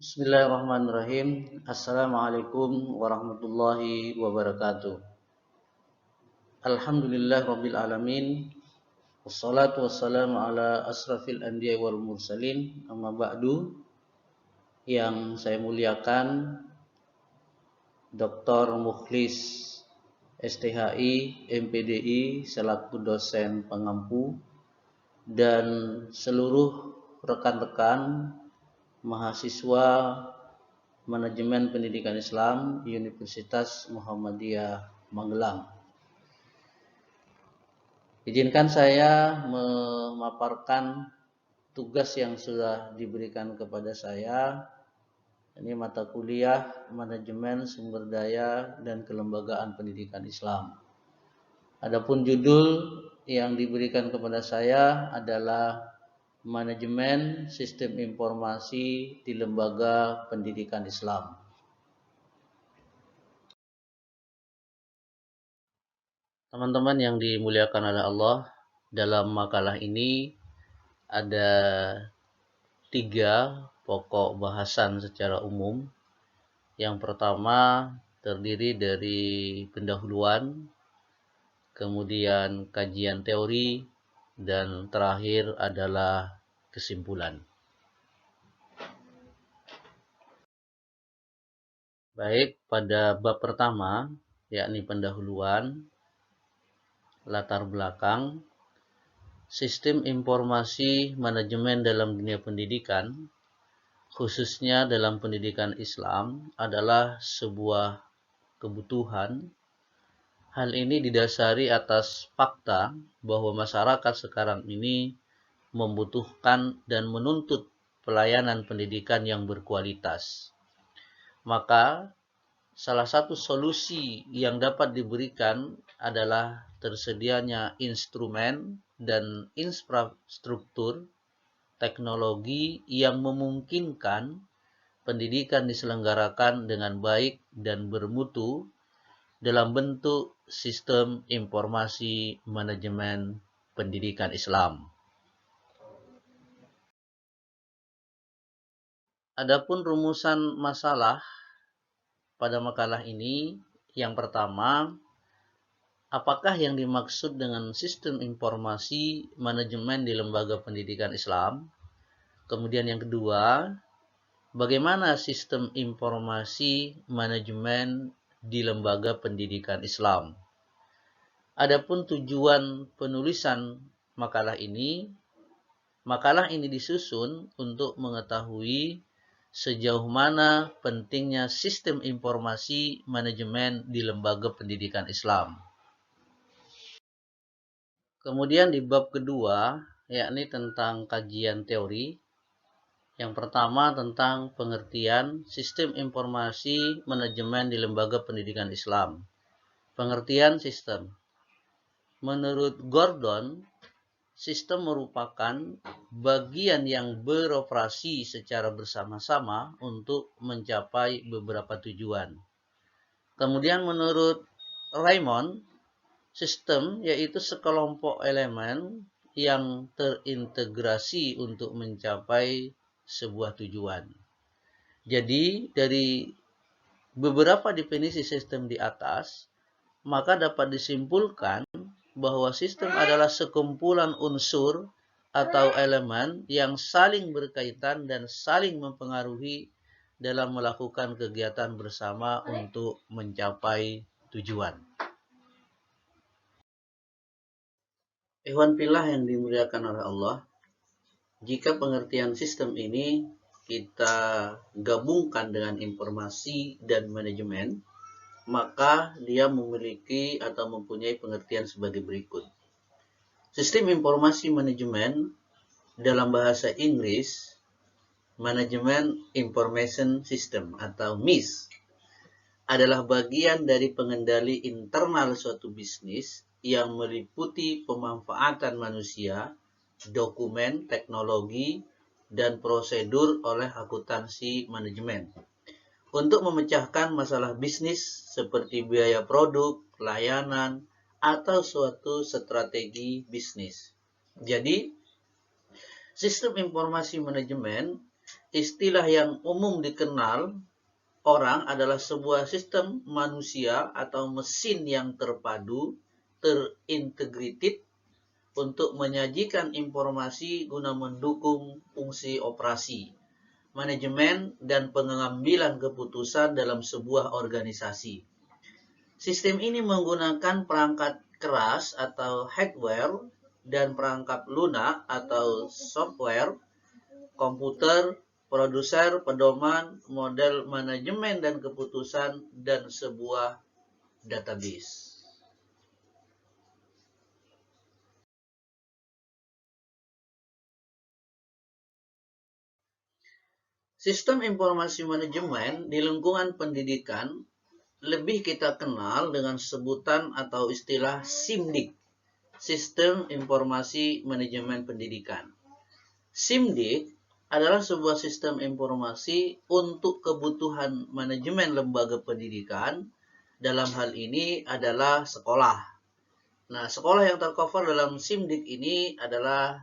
Bismillahirrahmanirrahim. Assalamualaikum warahmatullahi wabarakatuh. Alhamdulillah rabbil alamin. Wassalatu wassalamu ala asrafil anbiya wal mursalin. Amma ba'du. Yang saya muliakan Dr. Mukhlis STHI MPDI selaku dosen pengampu dan seluruh rekan-rekan mahasiswa Manajemen Pendidikan Islam Universitas Muhammadiyah Magelang. Izinkan saya memaparkan tugas yang sudah diberikan kepada saya. Ini mata kuliah Manajemen Sumber Daya dan Kelembagaan Pendidikan Islam. Adapun judul yang diberikan kepada saya adalah Manajemen Sistem Informasi di Lembaga Pendidikan Islam. Teman-teman yang dimuliakan oleh Allah, dalam makalah ini ada 3 pokok bahasan secara umum. Yang pertama terdiri dari pendahuluan, kemudian kajian teori, dan terakhir adalah kesimpulan. Baik, pada bab pertama, yakni pendahuluan, latar belakang, sistem informasi manajemen dalam dunia pendidikan, khususnya dalam pendidikan Islam, adalah sebuah kebutuhan. Hal ini didasari atas fakta bahwa masyarakat sekarang ini membutuhkan dan menuntut pelayanan pendidikan yang berkualitas. Maka salah satu solusi yang dapat diberikan adalah tersedianya instrumen dan infrastruktur teknologi yang memungkinkan pendidikan diselenggarakan dengan baik dan bermutu dalam bentuk sistem informasi manajemen pendidikan Islam. Adapun rumusan masalah pada makalah ini, yang pertama, apakah yang dimaksud dengan sistem informasi manajemen di lembaga pendidikan Islam? Kemudian yang kedua, bagaimana sistem informasi manajemen di lembaga pendidikan Islam? Adapun tujuan penulisan makalah ini disusun untuk mengetahui sejauh mana pentingnya sistem informasi manajemen di lembaga pendidikan Islam. Kemudian di bab kedua, yakni tentang kajian teori. Yang pertama tentang pengertian sistem informasi manajemen di lembaga pendidikan Islam. Pengertian sistem. Menurut Gordon, sistem merupakan bagian yang beroperasi secara bersama-sama untuk mencapai beberapa tujuan. Kemudian menurut Raymond, sistem yaitu sekelompok elemen yang terintegrasi untuk mencapai sebuah tujuan. Jadi dari beberapa definisi sistem di atas, maka dapat disimpulkan bahwa sistem adalah sekumpulan unsur atau elemen yang saling berkaitan dan saling mempengaruhi dalam melakukan kegiatan bersama untuk mencapai tujuan. Ikhwan fillah yang dimuliakan oleh Allah, jika pengertian sistem ini kita gabungkan dengan informasi dan manajemen, maka dia memiliki atau mempunyai pengertian sebagai berikut. Sistem informasi manajemen dalam bahasa Inggris, Management Information System atau MIS, adalah bagian dari pengendali internal suatu bisnis yang meliputi pemanfaatan manusia, dokumen, teknologi, dan prosedur oleh akuntansi manajemen untuk memecahkan masalah bisnis seperti biaya produk, layanan, atau suatu strategi bisnis. Jadi, sistem informasi manajemen Istilah yang umum dikenal orang adalah sebuah sistem manusia atau mesin yang terpadu, terintegrated untuk menyajikan informasi guna mendukung fungsi operasi, manajemen, dan pengambilan keputusan dalam sebuah organisasi. Sistem ini menggunakan perangkat keras atau hardware dan perangkat lunak atau software, komputer, produser, pedoman, model manajemen dan keputusan, dan sebuah database. Sistem informasi manajemen di lingkungan pendidikan lebih kita kenal dengan sebutan atau istilah SIMDIK, Sistem Informasi Manajemen Pendidikan. SIMDIK adalah sebuah sistem informasi untuk kebutuhan manajemen lembaga pendidikan. Dalam hal ini adalah sekolah. Nah, sekolah yang tercover dalam SIMDIK ini adalah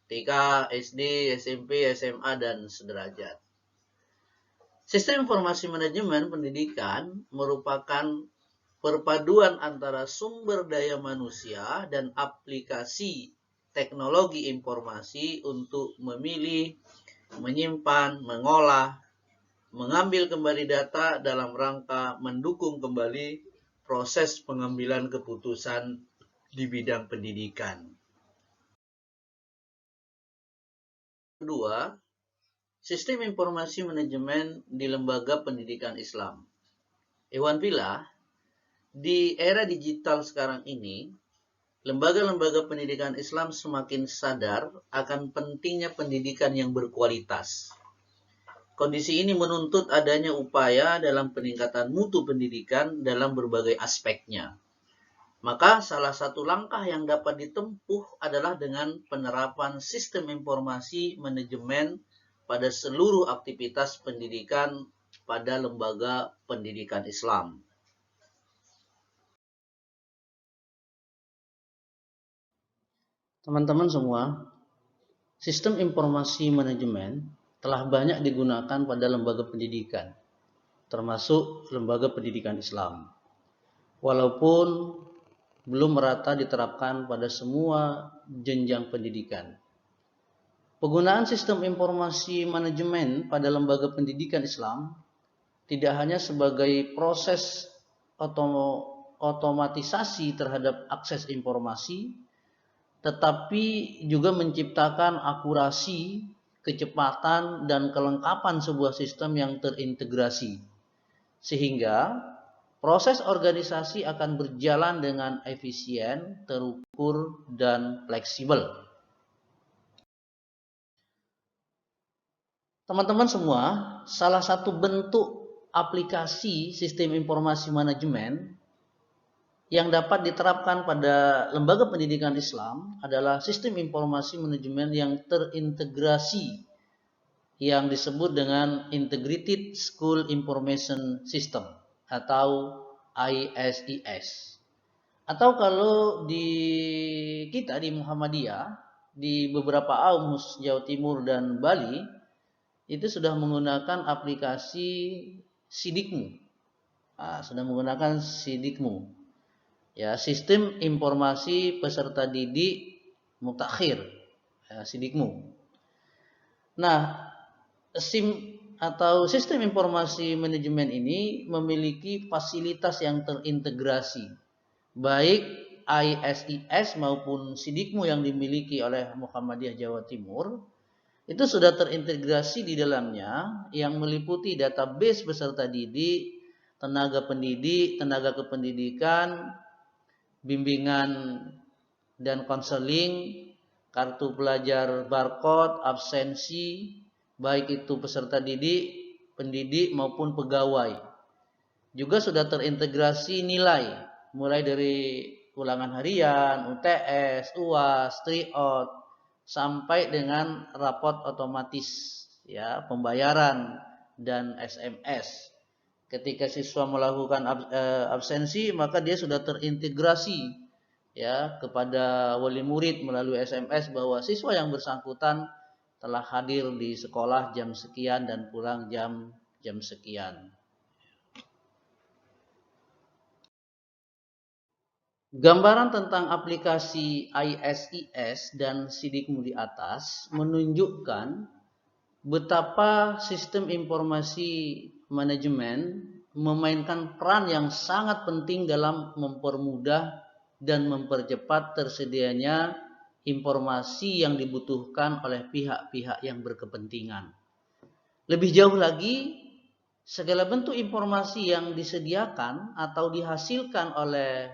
TK, SD, SMP, SMA, dan sederajat. Sistem informasi manajemen pendidikan merupakan perpaduan antara sumber daya manusia dan aplikasi teknologi informasi untuk memilih, menyimpan, mengolah, mengambil kembali data dalam rangka mendukung kembali proses pengambilan keputusan di bidang pendidikan. Kedua, sistem informasi manajemen di lembaga pendidikan Islam. Iwan Villa, di era digital sekarang ini, lembaga-lembaga pendidikan Islam semakin sadar akan pentingnya pendidikan yang berkualitas. Kondisi ini menuntut adanya upaya dalam peningkatan mutu pendidikan dalam berbagai aspeknya. Maka salah satu langkah yang dapat ditempuh adalah dengan penerapan sistem informasi manajemen pada seluruh aktivitas pendidikan pada lembaga pendidikan Islam. Teman-teman semua, sistem informasi manajemen telah banyak digunakan pada lembaga pendidikan, termasuk lembaga pendidikan Islam. Walaupun belum merata diterapkan pada semua jenjang pendidikan. Penggunaan sistem informasi manajemen pada lembaga pendidikan Islam tidak hanya sebagai proses otomatisasi terhadap akses informasi, tetapi juga menciptakan akurasi, kecepatan, dan kelengkapan sebuah sistem yang terintegrasi. Sehingga proses organisasi akan berjalan dengan efisien, terukur, dan fleksibel. Teman-teman semua, salah satu bentuk aplikasi sistem informasi manajemen yang dapat diterapkan pada lembaga pendidikan Islam adalah sistem informasi manajemen yang terintegrasi yang disebut dengan Integrated School Information System atau ISIS. Atau kalau di kita di Muhammadiyah, di beberapa AUMS Jawa Timur dan Bali, itu sudah menggunakan aplikasi Sidikmu. Sudah menggunakan Sidikmu. Ya, sistem informasi peserta didik mutakhir, ya, Sidikmu. Nah, SIM atau sistem informasi manajemen ini memiliki fasilitas yang terintegrasi, baik ISIS maupun Sidikmu yang dimiliki oleh Muhammadiyah Jawa Timur. Itu sudah terintegrasi di dalamnya yang meliputi database peserta didik, tenaga pendidik, tenaga kependidikan, bimbingan dan konseling, kartu pelajar barcode, absensi, baik itu peserta didik, pendidik maupun pegawai. Juga sudah terintegrasi nilai, mulai dari ulangan harian, UTS, UAS, tryout, sampai dengan rapot otomatis, ya, pembayaran dan SMS. Ketika siswa melakukan absensi, maka dia sudah terintegrasi, ya, kepada wali murid melalui SMS bahwa siswa yang bersangkutan telah hadir di sekolah jam sekian dan pulang jam sekian. Gambaran tentang aplikasi ISIS dan Sidikmu di atas menunjukkan betapa sistem informasi manajemen memainkan peran yang sangat penting dalam mempermudah dan mempercepat tersedianya informasi yang dibutuhkan oleh pihak-pihak yang berkepentingan. Lebih jauh lagi, segala bentuk informasi yang disediakan atau dihasilkan oleh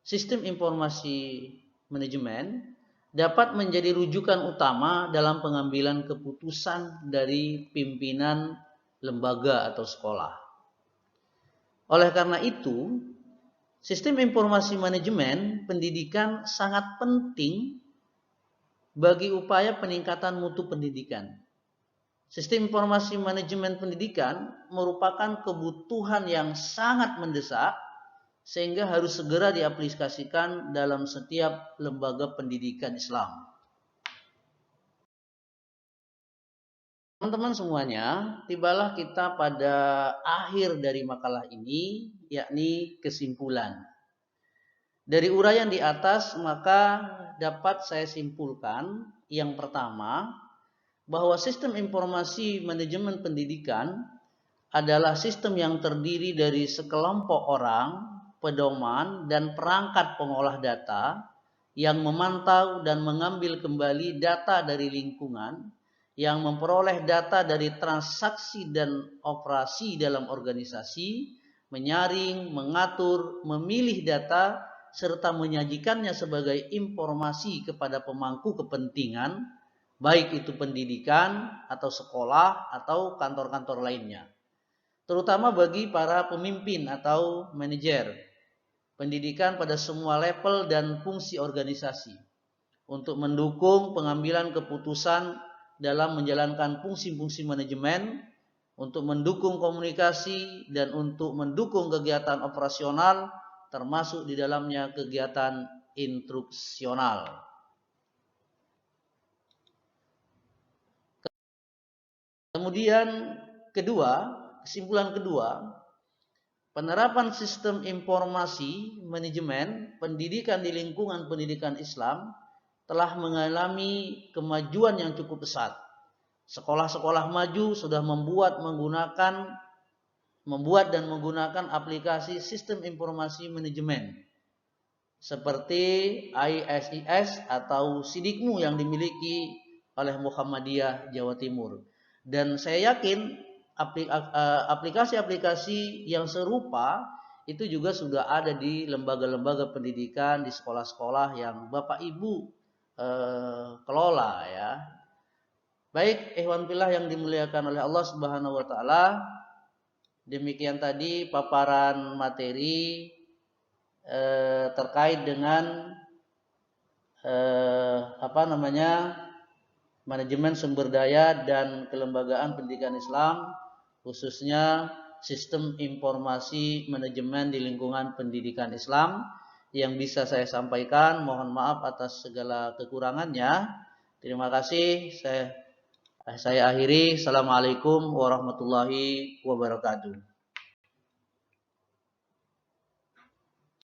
sistem informasi manajemen dapat menjadi rujukan utama dalam pengambilan keputusan dari pimpinan lembaga atau sekolah. Oleh karena itu, sistem informasi manajemen pendidikan sangat penting bagi upaya peningkatan mutu pendidikan. Sistem informasi manajemen pendidikan merupakan kebutuhan yang sangat mendesak sehingga harus segera diaplikasikan dalam setiap lembaga pendidikan Islam. Teman-teman semuanya, tibalah kita pada akhir dari makalah ini, yakni kesimpulan. Dari uraian di atas, maka dapat saya simpulkan yang pertama, bahwa sistem informasi manajemen pendidikan adalah sistem yang terdiri dari sekelompok orang, pedoman, dan perangkat pengolah data yang memantau dan mengambil kembali data dari lingkungan, yang memperoleh data dari transaksi dan operasi dalam organisasi, menyaring, mengatur, memilih data, serta menyajikannya sebagai informasi kepada pemangku kepentingan, baik itu pendidikan atau sekolah atau kantor-kantor lainnya. Terutama bagi para pemimpin atau manajer pendidikan pada semua level dan fungsi organisasi untuk mendukung pengambilan keputusan dalam menjalankan fungsi-fungsi manajemen, untuk mendukung komunikasi, dan untuk mendukung kegiatan operasional termasuk di dalamnya kegiatan instruksional. Kemudian kesimpulan kedua, penerapan sistem informasi manajemen pendidikan di lingkungan pendidikan Islam telah mengalami kemajuan yang cukup pesat. Sekolah-sekolah maju sudah membuat dan menggunakan aplikasi sistem informasi manajemen seperti ISIS atau Sidikmu yang dimiliki oleh Muhammadiyah Jawa Timur. Dan saya yakin aplikasi-aplikasi yang serupa itu juga sudah ada di lembaga-lembaga pendidikan, di sekolah-sekolah yang Bapak Ibu kelola ya. Baik, ikhwan fillah yang dimuliakan oleh Allah Subhanahu wa taala, demikian tadi paparan materi terkait dengan manajemen sumber daya dan kelembagaan pendidikan Islam, khususnya sistem informasi manajemen di lingkungan pendidikan Islam yang bisa saya sampaikan. Mohon maaf atas segala kekurangannya. Terima kasih. Saya akhiri. Assalamualaikum warahmatullahi wabarakatuh.